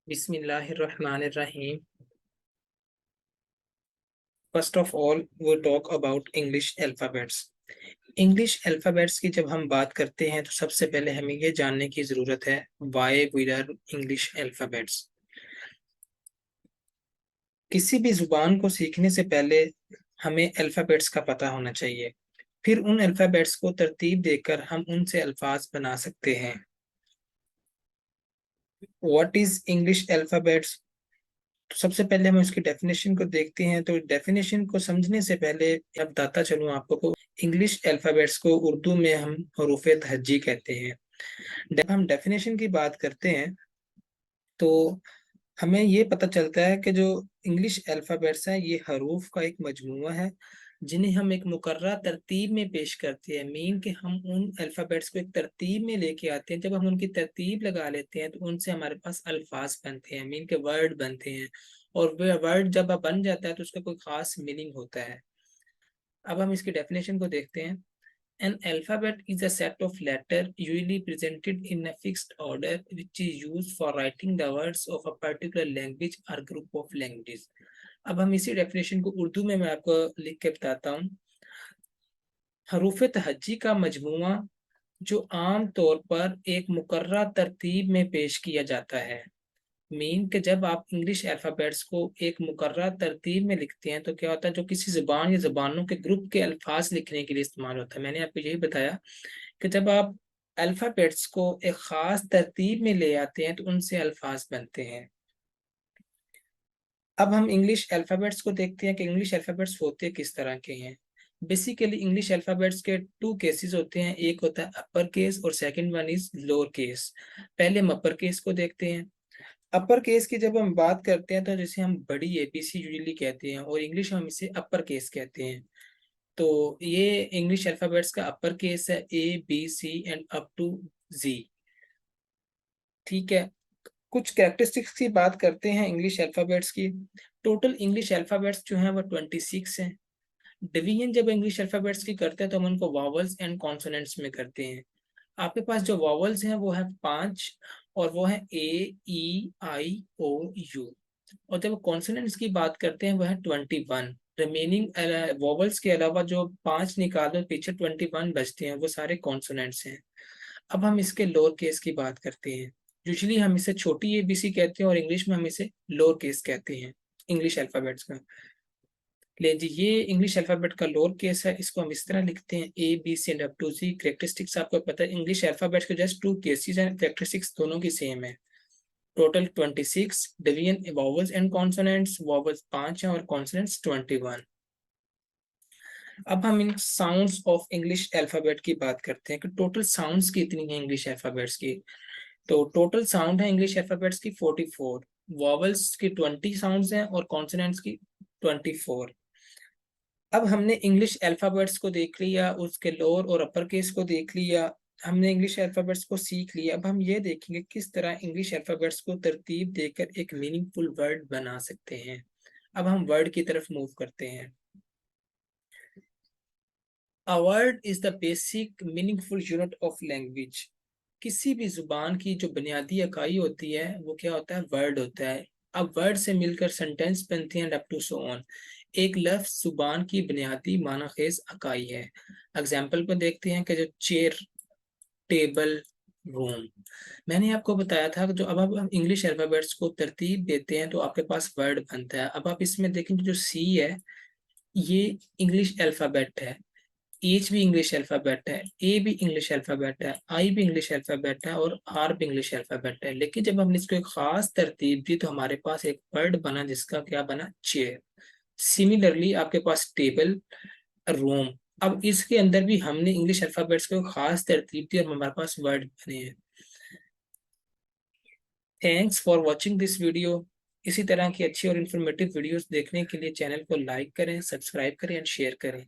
Bismillahirrahmanirrahim. First of all, we'll talk about English alphabets. English alphabets की जब हम बात करते हैं तो सबसे पहले हमें ये जानने की ज़रूरत है why we learn English alphabets. किसी भी ज़ुबान को सीखने से पहले हमें अल्फ़ाबेट्स का पता होना चाहिए। फिर उन अल्फ़ाबेट्स को तरतीब देकर हम उनसे अल्फाज बना सकते हैं। What is English alphabets? तो सबसे पहले हम उसकी डेफिनेशन को देखते हैं। तो डेफिनेशन को समझने से पहले अब बताता चलूँ आपको को इंग्लिश अल्फ़ाबेट्स को उर्दू में हम हरूफ तहज्जी कहते हैं। जब हम डेफिनेशन की बात करते हैं तो हमें ये पता चलता है कि जो इंग्लिश अल्फ़ाबेट्स हैं ये हरूफ का एक मजमूआ है जिन्हें हम एक मुकर्रर तरतीब में पेश करते हैं। मीन कि हम उन अल्फ़ाबेट्स को एक तरतीब में लेके आते हैं। जब हम उनकी तरतीब लगा लेते हैं तो उनसे हमारे पास अल्फाज बनते हैं, मीन के वर्ड बनते हैं। और वह वर्ड जब बन जाता है तो उसका कोई खास मीनिंग होता है। अब हम इसकी डेफिनेशन को देखते हैं। An alphabet is a set of letters usually presented in a fixed order which is used for writing the words of a particular language or group of languages. अब हम इसी डेफिनेशन को उर्दू में मैं आपको लिख के बताता हूँ। हरूफ तहज्जी का मजमूआ जो आम तौर पर एक मुकर्रर तरतीब में पेश किया जाता है। मीन कि जब आप इंग्लिश अल्फ़ाबेट्स को एक मुकर्रर तरतीब में लिखते हैं तो क्या होता है, जो किसी ज़ुबान या ज़ुबानों के ग्रुप के अल्फाज लिखने के लिए इस्तेमाल होता है। मैंने आपको यही बताया कि जब आप अल्फ़ाबेट्स को एक ख़ास तरतीब में ले आते हैं तो उनसे अल्फाज बनते हैं। अब हम इंग्लिश अल्फ़ाबेट्स को देखते हैं कि इंग्लिश अल्फ़ाबेट्स होते किस तरह के हैं। बेसिकली इंग्लिश अल्फ़ाबेट्स के टू केसेस होते हैं, एक होता है अपर केस और second one is lower case. पहले हम अपर केस को देखते हैं। अपर केस की जब हम बात करते हैं तो जैसे हम बड़ी एबीसी यूजुअली कहते हैं और इंग्लिश में हम इसे अपर केस कहते हैं। तो ये इंग्लिश अल्फ़ाबेट्स का अपर केस है, A B C and up to G. ठीक है। कुछ कैरेक्टरिस्टिक्स की बात करते हैं इंग्लिश अल्फ़ाबेट्स की। टोटल इंग्लिश अल्फ़ाबेट्स जो हैं वो 26 हैं। डिवीजन जब इंग्लिश अल्फ़ाबेट्स की करते हैं तो हम उनको वॉवल्स एंड कॉन्सोनेंट्स में करते हैं। आपके पास जो वॉवल्स हैं वो है 5 और वो है ए ई आई ओ यू। और जब कॉन्सोनेंट्स की बात करते हैं वो है 21। रिमेनिंग वॉवल्स के अलावा जो 5 निकाल दो पीछे 21 बचते हैं वो सारे कॉन्सोनेंट्स हैं। अब हम इसके लोअर केस की बात करते हैं। यूजुअली हम इसे छोटी एबीसी कहते हैं और इंग्लिश में हम इसे लोअर केस कहते हैं इंग्लिश अल्फाबेट्स का। ले जी, ये इंग्लिश अल्फाबेट का लोअर केस है। इसको हम इस तरह लिखते हैं A B C and up to G. Characteristics आपको पता है इंग्लिश अल्फाबेट्स के जस्ट टू केसेस हैं, कैरेक्टरिस्टिक्स दोनों की सेम है। Total 26। Division vowels and consonants, vowels 5 हैं और कॉन्सोनेंट्स 21। अब हम इन साउंड्स ऑफ इंग्लिश अल्फाबेट की बात करते हैं कि टोटल साउंड्स कितनी है इंग्लिश अल्फाबेट्स की। तो टोटल साउंड है इंग्लिश अल्फाबेट्स की 44। वॉवल्स की 20 साउंड्स हैं और कॉन्सोनेंट्स की 24। अब हमने इंग्लिश अल्फाबेट्स को देख लिया, उसके लोअर और अपर केस को देख लिया। हमने इंग्लिश अल्फाबेट्स को सीख लिया। अब हम ये देखेंगे किस तरह इंग्लिश अल्फाबेट्स को तरतीब देकर एक मीनिंगफुल वर्ड बना सकते हैं। अब हम वर्ड की तरफ मूव करते हैं। A word is the basic meaningful unit of language. किसी भी जुबान की जो बुनियादी इकाई होती है वो क्या होता है, वर्ड होता है। अब वर्ड से मिलकर सेंटेंस बनते हैं, अप टू सो ऑन। एक लफ्ज जुबान की बुनियादी मानाखेज इकाई है। एग्जाम्पल पर देखते हैं कि जो चेयर, टेबल, रूम। मैंने आपको बताया था कि जो अब हम इंग्लिश अल्फाबेट्स को तरतीब देते हैं तो आपके पास वर्ड बनता है। अब आप इसमें देखेंगे जो सी है ये इंग्लिश अल्फाबेट है, एच भी इंग्लिश अल्फाबेट है, ए भी इंग्लिश अल्फाबेट है, आई भी इंग्लिश अल्फाबेट है और आर भी इंग्लिश अल्फाबेट है। लेकिन जब हमने इसको एक खास तरतीब दी तो हमारे पास एक वर्ड बना जिसका क्या बना, चेयर। सिमिलरली आपके पास टेबल, रूम। अब इसके अंदर भी हमने इंग्लिश अल्फाबेट्स को एक खास तरतीब दी और हमारे पास वर्ड बने हैं। Thanks for watching this video. इसी तरह की अच्छी और इन्फॉर्मेटिव वीडियोस देखने के लिए चैनल को लाइक करें, सब्सक्राइब करें एंड शेयर करें।